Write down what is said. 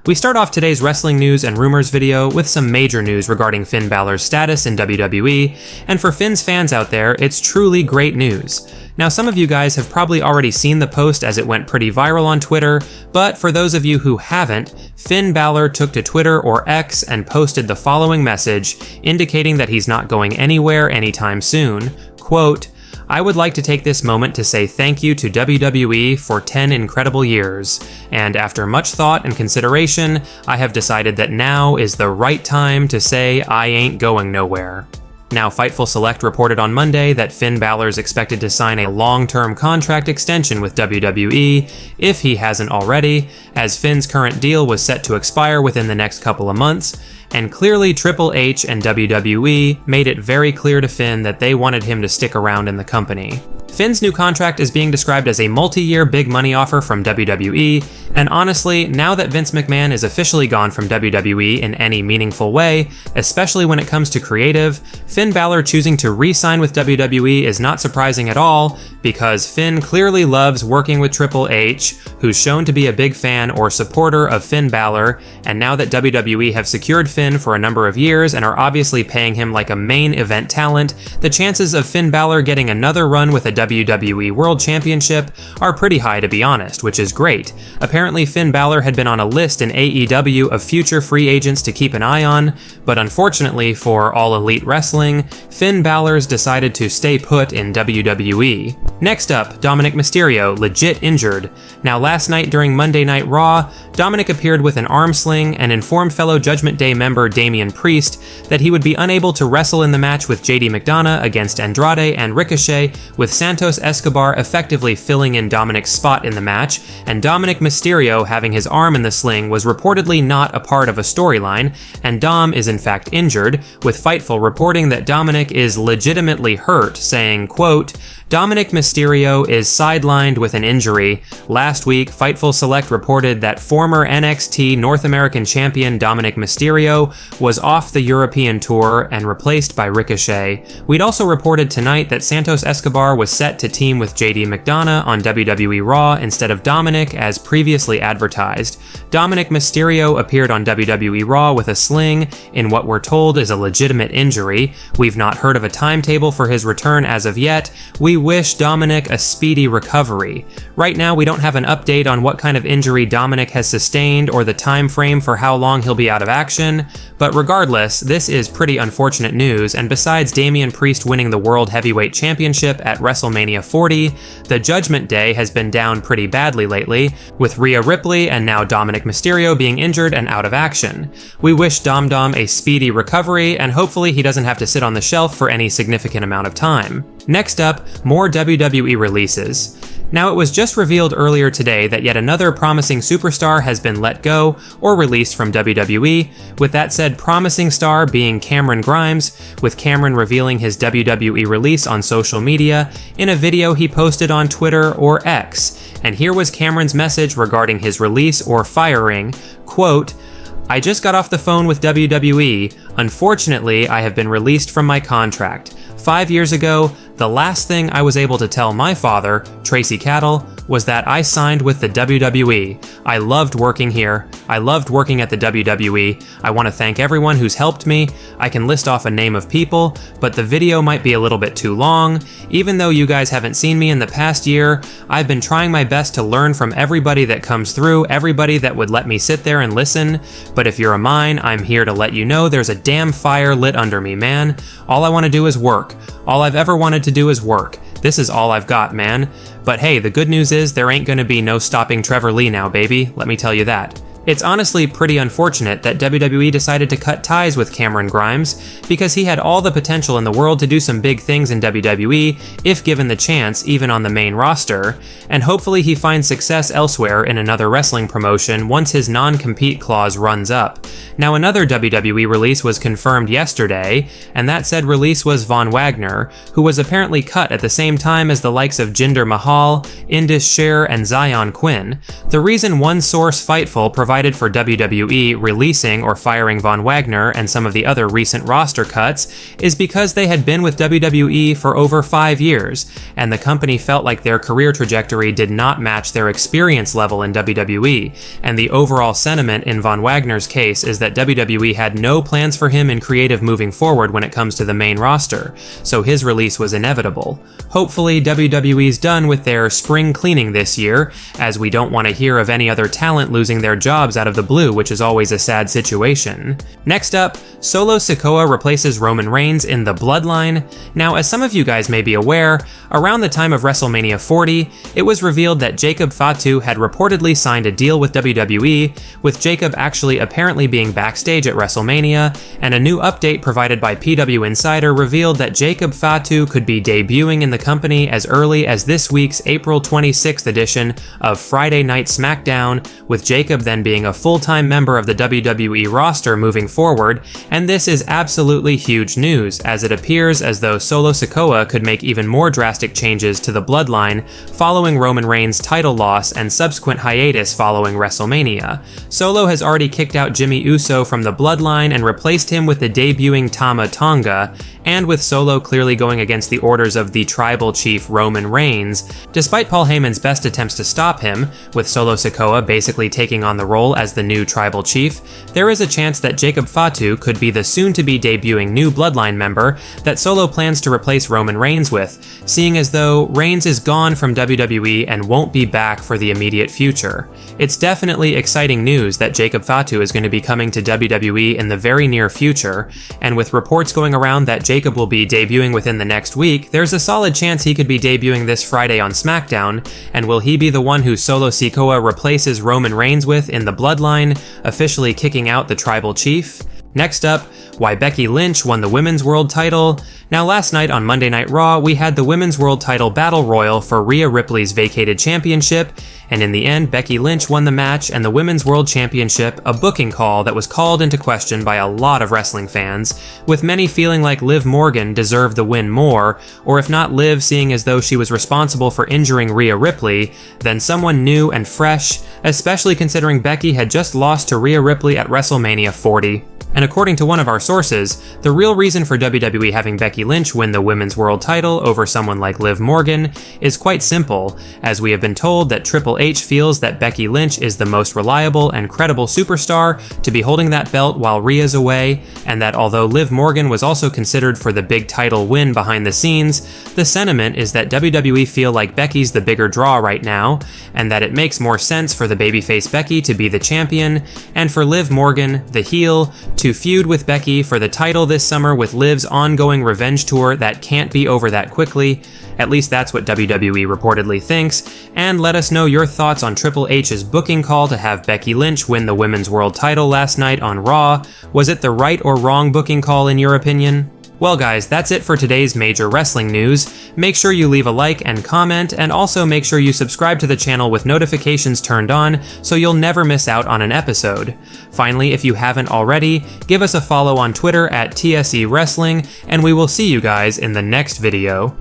We start off today's wrestling news and rumors video with some major news regarding Finn Balor's status in WWE, and for Finn's fans out there, it's truly great news. Now, some of you guys have probably already seen the post as it went pretty viral on Twitter, but for those of you who haven't, Finn Balor took to Twitter or X and posted the following message, indicating that he's not going anywhere anytime soon. Quote, "I would like to take this moment to say thank you to WWE for 10 incredible years, and after much thought and consideration, I have decided that now is the right time to say I ain't going nowhere." Now, Fightful Select reported on Monday that Finn Balor is expected to sign a long-term contract extension with WWE, if he hasn't already, as Finn's current deal was set to expire within the next couple of months, and clearly Triple H and WWE made it very clear to Finn that they wanted him to stick around in the company. Finn's new contract is being described as a multi-year big money offer from WWE, and honestly, now that Vince McMahon is officially gone from WWE in any meaningful way, especially when it comes to creative, Finn Balor choosing to re-sign with WWE is not surprising at all, because Finn clearly loves working with Triple H, who's shown to be a big fan or supporter of Finn Balor, and now that WWE have secured Finn for a number of years and are obviously paying him like a main event talent, the chances of Finn Balor getting another run with a WWE World Championship are pretty high, to be honest, which is great. Apparently Finn Balor had been on a list in AEW of future free agents to keep an eye on, but unfortunately for All Elite Wrestling, Finn Balor's decided to stay put in WWE. Next up, Dominik Mysterio, legit injured. Now, last night during Monday Night Raw, Dominik appeared with an arm sling and informed fellow Judgment Day member Damian Priest that he would be unable to wrestle in the match with JD McDonough against Andrade and Ricochet, with Santos Escobar effectively filling in Dominik's spot in the match, and Dominik Mysterio having his arm in the sling was reportedly not a part of a storyline, and Dom is in fact injured, with Fightful reporting that Dominik is legitimately hurt, saying, quote, "Dominik Mysterio is sidelined with an injury. Last week, Fightful Select reported that former NXT North American champion Dominik Mysterio was off the European tour and replaced by Ricochet. We'd also reported tonight that Santos Escobar was set to team with JD McDonough on WWE Raw instead of Dominik as previously advertised. Dominik Mysterio appeared on WWE Raw with a sling in what we're told is a legitimate injury. We've not heard of a timetable for his return as of yet. We wish Dominik a speedy recovery. Right now, we don't have an update on what kind of injury Dominik has sustained or the time frame for how long he'll be out of action, but regardless, this is pretty unfortunate news, and besides Damian Priest winning the World Heavyweight Championship at WrestleMania 40, the Judgment Day has been down pretty badly lately, with Rhea Ripley and now Dominik Mysterio being injured and out of action. We wish Dom a speedy recovery, and hopefully he doesn't have to sit on the shelf for any significant amount of time. Next up, more WWE releases. Now, it was just revealed earlier today that yet another promising superstar has been let go or released from WWE, with that said promising star being Cameron Grimes, with Cameron revealing his WWE release on social media in a video he posted on Twitter or X. And here was Cameron's message regarding his release or firing, quote, "I just got off the phone with WWE. Unfortunately, I have been released from my contract. 5 years ago, the last thing I was able to tell my father, Tracy Cattle, was that I signed with the WWE. I loved working here. I loved working at the WWE. I want to thank everyone who's helped me. I can list off a name of people, but the video might be a little bit too long. Even though you guys haven't seen me in the past year, I've been trying my best to learn from everybody that comes through, everybody that would let me sit there and listen. But if you're a mine, I'm here to let you know there's a damn fire lit under me, man. All I want to do is work. All I've ever wanted to do is work. This is all I've got, man. But hey, the good news is there ain't gonna be no stopping Trevor Lee now, baby. Let me tell you that. It's honestly pretty unfortunate that WWE decided to cut ties with Cameron Grimes, because he had all the potential in the world to do some big things in WWE if given the chance, even on the main roster, and hopefully he finds success elsewhere in another wrestling promotion once his non-compete clause runs up. Now, another WWE release was confirmed yesterday, and that said release was Von Wagner, who was apparently cut at the same time as the likes of Jinder Mahal, Indus Sher, and Zion Quinn. The reason one source, Fightful, provided provided for WWE releasing or firing Von Wagner and some of the other recent roster cuts is because they had been with WWE for over 5 years, and the company felt like their career trajectory did not match their experience level in WWE, and the overall sentiment in Von Wagner's case is that WWE had no plans for him in creative moving forward when it comes to the main roster, so his release was inevitable. Hopefully WWE's done with their spring cleaning this year, as we don't want to hear of any other talent losing their jobs out of the blue, which is always a sad situation. Next up, Solo Sikoa replaces Roman Reigns in the Bloodline. Now, as some of you guys may be aware, around the time of WrestleMania 40, it was revealed that Jacob Fatu had reportedly signed a deal with WWE, with Jacob actually apparently being backstage at WrestleMania, and a new update provided by PW Insider revealed that Jacob Fatu could be debuting in the company as early as this week's April 26th edition of Friday Night SmackDown, with Jacob then being a full-time member of the WWE roster moving forward, and this is absolutely huge news, as it appears as though Solo Sikoa could make even more drastic changes to the Bloodline following Roman Reigns' title loss and subsequent hiatus following WrestleMania. Solo has already kicked out Jimmy Uso from the Bloodline and replaced him with the debuting Tama Tonga, and with Solo clearly going against the orders of the tribal chief Roman Reigns, despite Paul Heyman's best attempts to stop him, with Solo Sikoa basically taking on the role as the new tribal chief, there is a chance that Jacob Fatu could be the soon-to-be debuting new Bloodline member that Solo plans to replace Roman Reigns with, seeing as though Reigns is gone from WWE and won't be back for the immediate future. It's definitely exciting news that Jacob Fatu is going to be coming to WWE in the very near future, and with reports going around that Jacob will be debuting within the next week, there's a solid chance he could be debuting this Friday on SmackDown, and will he be the one who Solo Sikoa replaces Roman Reigns with in the Bloodline, officially kicking out the tribal chief? Next up, why Becky Lynch won the Women's World title. Now, last night on Monday Night Raw, we had the Women's World title battle royal for Rhea Ripley's vacated championship, and in the end, Becky Lynch won the match and the Women's World Championship, a booking call that was called into question by a lot of wrestling fans, with many feeling like Liv Morgan deserved the win more, or if not Liv seeing as though she was responsible for injuring Rhea Ripley, then someone new and fresh, especially considering Becky had just lost to Rhea Ripley at WrestleMania 40. And according to one of our sources, the real reason for WWE having Becky Lynch win the Women's World title over someone like Liv Morgan is quite simple, as we have been told that Triple H feels that Becky Lynch is the most reliable and credible superstar to be holding that belt while Rhea's away, and that although Liv Morgan was also considered for the big title win behind the scenes, the sentiment is that WWE feel like Becky's the bigger draw right now, and that it makes more sense for the babyface Becky to be the champion, and for Liv Morgan, the heel, to feud with Becky for the title this summer with Liv's ongoing revenge tour that can't be over that quickly. At least that's what WWE reportedly thinks, and let us know your thoughts on Triple H's booking call to have Becky Lynch win the Women's World title last night on Raw. Was it the right or wrong booking call in your opinion? Well guys, that's it for today's major wrestling news. Make sure you leave a like and comment, and also make sure you subscribe to the channel with notifications turned on so you'll never miss out on an episode. Finally, if you haven't already, give us a follow on Twitter at TSE Wrestling, and we will see you guys in the next video.